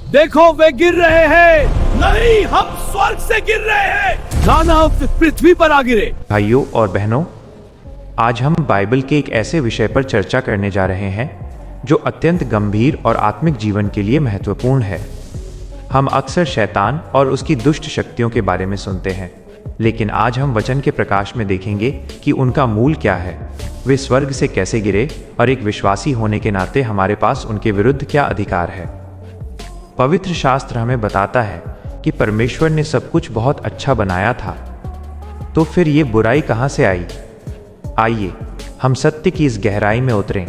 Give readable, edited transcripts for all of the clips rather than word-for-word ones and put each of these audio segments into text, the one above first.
देखो वे गिर रहे हैं। नहीं, हम स्वर्ग से गिर रहे हैं। दानव पृथ्वी पर आ गिरे। भाइयों और बहनों, आज हम बाइबल के एक ऐसे विषय पर चर्चा करने जा रहे हैं जो अत्यंत गंभीर और आत्मिक जीवन के लिए महत्वपूर्ण है। हम अक्सर शैतान और उसकी दुष्ट शक्तियों के बारे में सुनते हैं, लेकिन आज हम वचन के प्रकाश में देखेंगे कि उनका मूल क्या है, वे स्वर्ग से कैसे गिरे और एक विश्वासी होने के नाते हमारे पास उनके विरुद्ध क्या अधिकार है। पवित्र शास्त्र हमें बताता है कि परमेश्वर ने सब कुछ बहुत अच्छा बनाया था, तो फिर ये बुराई कहाँ से आई? आइए हम सत्य की इस गहराई में उतरें।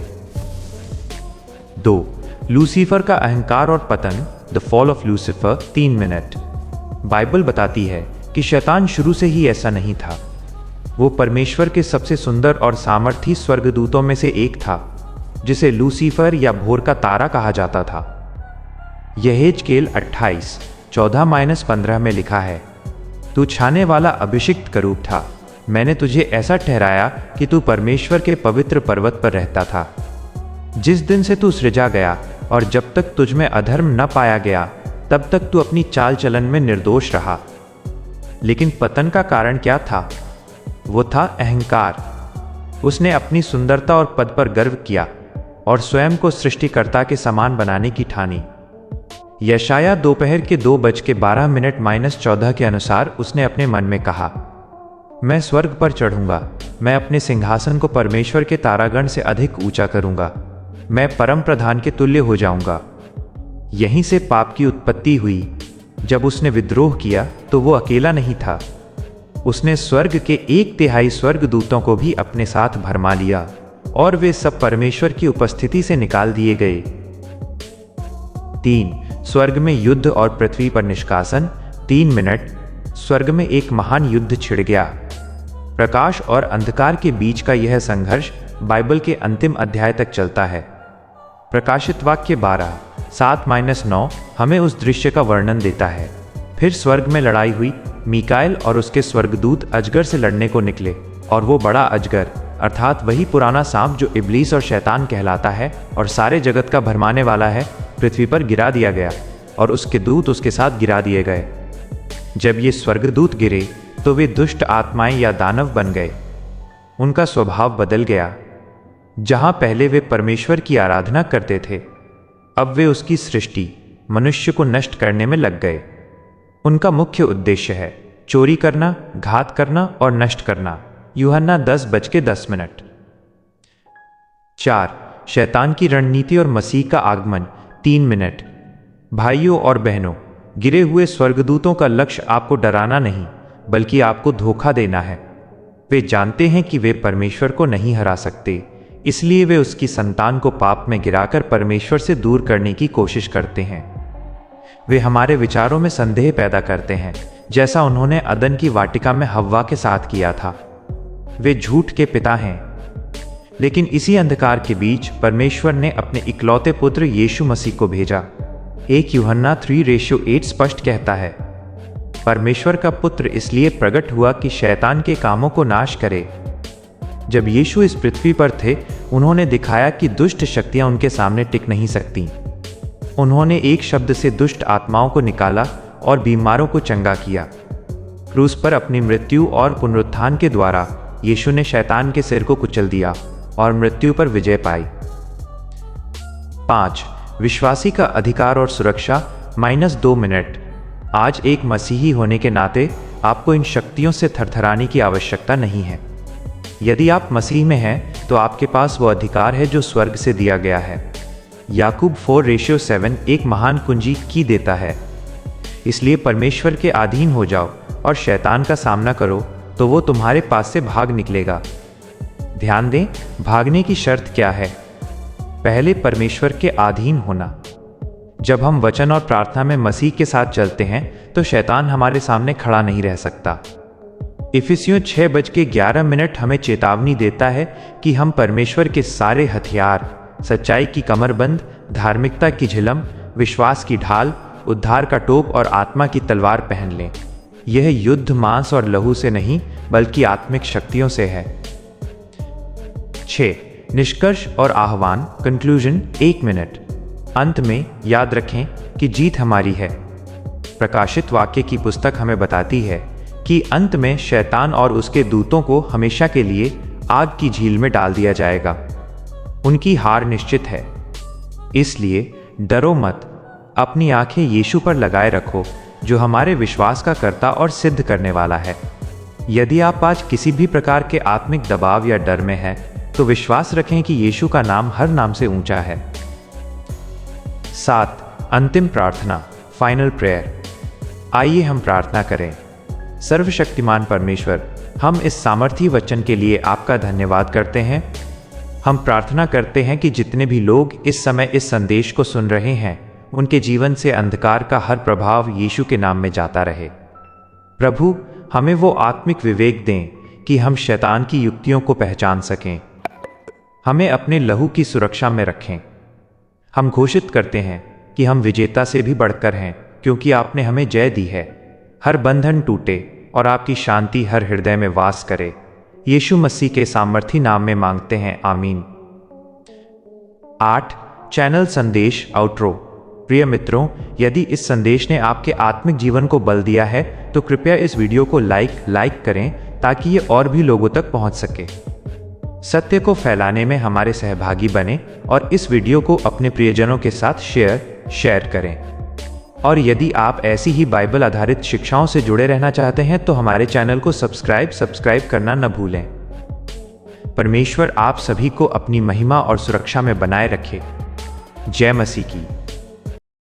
2. लूसीफर का अहंकार और पतन, the fall of Lucifer. 3 minute. Bible बताती है कि शैतान शुरू से ही ऐसा नहीं था। वो परमेश्वर के सबसे सुंदर और सामर्थी स्वर्गदूतों में से एक था, जिसे लूसीफर या भोर का तारा कहा जाता था। यहेजकेल 28:14-15 में लिखा है, तू छाने वाला अभिषिक्त करूब था। मैंने तुझे ऐसा ठहराया कि तू परमेश्वर के पवित्र पर्वत पर रहता था। जिस दिन से तू सृजा गया और जब तक तुझ में अधर्म न पाया गया, तब तक तू अपनी चाल चलन में निर्दोष रहा। लेकिन पतन का कारण क्या था? वो था अहंकार। उसने अपनी सुंदरता और पद पर गर्व किया और स्वयं को सृष्टिकर्ता के समान बनाने की ठानी। यशाया दोपहर के 2:12 के अनुसार उसने अपने मन में कहा, मैं स्वर्ग पर चढ़ूंगा, मैं अपने सिंहासन को परमेश्वर के तारागण से अधिक ऊंचा करूंगा, मैं परम प्रधान के तुल्य हो जाऊंगा। यहीं से पाप की उत्पत्ति हुई। जब उसने विद्रोह किया तो वो अकेला नहीं था, उसने स्वर्ग के 1/3 स्वर्गदूतों को भी अपने साथ भरमा लिया और वे सब परमेश्वर की उपस्थिति से निकाल दिए गए। 3. स्वर्ग में युद्ध और पृथ्वी पर निष्कासन। 3 मिनट। स्वर्ग में एक महान युद्ध छिड़ गया। प्रकाश और अंधकार के बीच का यह संघर्ष बाइबल के अंतिम अध्याय तक चलता है। प्रकाशित वाक्य 12:7-9 हमें उस दृश्य का वर्णन देता है। फिर स्वर्ग में लड़ाई हुई। मीकाएल और उसके स्वर्गदूत अजगर से लड़ने को निकले, और वो बड़ा अजगर अर्थात वही पुराना सांप जो इब्लीस और शैतान कहलाता है और सारे जगत का भरमाने वाला है, पृथ्वी पर गिरा दिया गया और उसके दूत उसके साथ गिरा दिए गए। जब ये स्वर्गदूत गिरे तो वे दुष्ट आत्माएं या दानव बन गए। उनका स्वभाव बदल गया। जहां पहले वे परमेश्वर की आराधना करते थे, अब वे उसकी सृष्टि मनुष्य को नष्ट करने में लग गए। उनका मुख्य उद्देश्य है चोरी करना, घात करना और नष्ट करना। यूहन्ना 10:10। 4. शैतान की रणनीति और मसीह का आगमन। 3 मिनट। भाइयों और बहनों, गिरे हुए स्वर्गदूतों का लक्ष्य आपको डराना नहीं, बल्कि आपको धोखा देना है। वे जानते हैं कि वे परमेश्वर को नहीं हरा सकते, इसलिए वे उसकी संतान को पाप में गिराकर परमेश्वर से दूर करने की कोशिश करते हैं। वे हमारे विचारों में संदेह पैदा करते हैं, जैसा उन्होंने अदन की वाटिका में हव्वा के साथ किया था। वे झूठ के पिता हैं। लेकिन इसी अंधकार के बीच परमेश्वर ने अपने इकलौते पुत्र यीशु मसीह को भेजा। 1 यूहन्ना 3:8 स्पष्ट कहता है, परमेश्वर का पुत्र इसलिए प्रकट हुआ कि शैतान के कामों को नाश करे। जब यीशु इस पृथ्वी पर थे, उन्होंने दिखाया कि दुष्ट शक्तियां उनके सामने टिक नहीं सकती। उन्होंने एक शब्द से दुष्ट आत्माओं को निकाला और बीमारों को चंगा किया। क्रूस पर अपनी मृत्यु और पुनरुत्थान के द्वारा यीशु ने शैतान के सिर को कुचल दिया और मृत्यु पर विजय पाई। 5. विश्वासी का अधिकार और सुरक्षा। -2 मिनट। आज एक मसीही होने के नाते आपको इन शक्तियों से थरथराने की आवश्यकता नहीं है। यदि आप मसीह में हैं तो आपके पास वो अधिकार है जो स्वर्ग से दिया गया है। याकूब 4:7 एक महान कुंजी की देता है। इसलिए परमेश्वर के अधीन हो जाओ और शैतान का सामना करो, तो वो तुम्हारे पास से भाग निकलेगा। ध्यान दें, भागने की शर्त क्या है? पहले परमेश्वर के अधीन होना। जब हम वचन और प्रार्थना में मसीह के साथ चलते हैं तो शैतान हमारे सामने खड़ा नहीं रह सकता। इफिसियों 6:11 हमें चेतावनी देता है कि हम परमेश्वर के सारे हथियार, सच्चाई की कमरबंद, धार्मिकता की झिलम, विश्वास की ढाल, उद्धार का टोप और आत्मा की तलवार पहन लें। यह युद्ध मांस और लहू से नहीं बल्कि आत्मिक शक्तियों से है। 6. निष्कर्ष और आह्वान, कंक्लूजन। 1 मिनट। अंत में याद रखें, कि जीत हमारी है। प्रकाशित वाक्य की पुस्तक हमें बताती है कि अंत में शैतान और उसके दूतों को हमेशा के लिए आग की झील में डाल दिया जाएगा। उनकी हार निश्चित है। इसलिए डरो मत, अपनी आंखें यीशु पर लगाए रखो, जो हमारे विश्वास का कर्ता और सिद्ध करने वाला है। यदि आप आज किसी भी प्रकार के आत्मिक दबाव या डर में हैं, तो विश्वास रखें कि यीशु का नाम हर नाम से ऊंचा है। 7. अंतिम प्रार्थना, फाइनल प्रेयर। आइए हम प्रार्थना करें। सर्वशक्तिमान परमेश्वर, हम इस सामर्थी वचन के लिए आपका धन्यवाद करते हैं। हम प्रार्थना करते हैं कि जितने भी लोग इस समय इस संदेश को सुन रहे हैं, उनके जीवन से अंधकार का हर प्रभाव यीशु के नाम में जाता रहे। प्रभु, हमें वो आत्मिक विवेक दें कि हम शैतान की युक्तियों को पहचान सकें। हमें अपने लहू की सुरक्षा में रखें। हम घोषित करते हैं कि हम विजेता से भी बढ़कर हैं, क्योंकि आपने हमें जय दी है। हर बंधन टूटे और आपकी शांति हर हृदय में वास करे। यीशु मसीह के सामर्थी नाम में मांगते हैं, आमीन। 8. चैनल संदेश आउटरो। प्रिय मित्रों, यदि इस संदेश ने आपके आत्मिक जीवन को बल दिया है, तो कृपया इस वीडियो को लाइक करें ताकि ये और भी लोगों तक पहुंच सके। सत्य को फैलाने में हमारे सहभागी बने और इस वीडियो को अपने प्रियजनों के साथ शेयर करें। और यदि आप ऐसी ही बाइबल आधारित शिक्षाओं से जुड़े रहना चाहते हैं, तो हमारे चैनल को सब्सक्राइब करना न भूलें। परमेश्वर आप सभी को अपनी महिमा और सुरक्षा में बनाए रखे। जय मसीह की।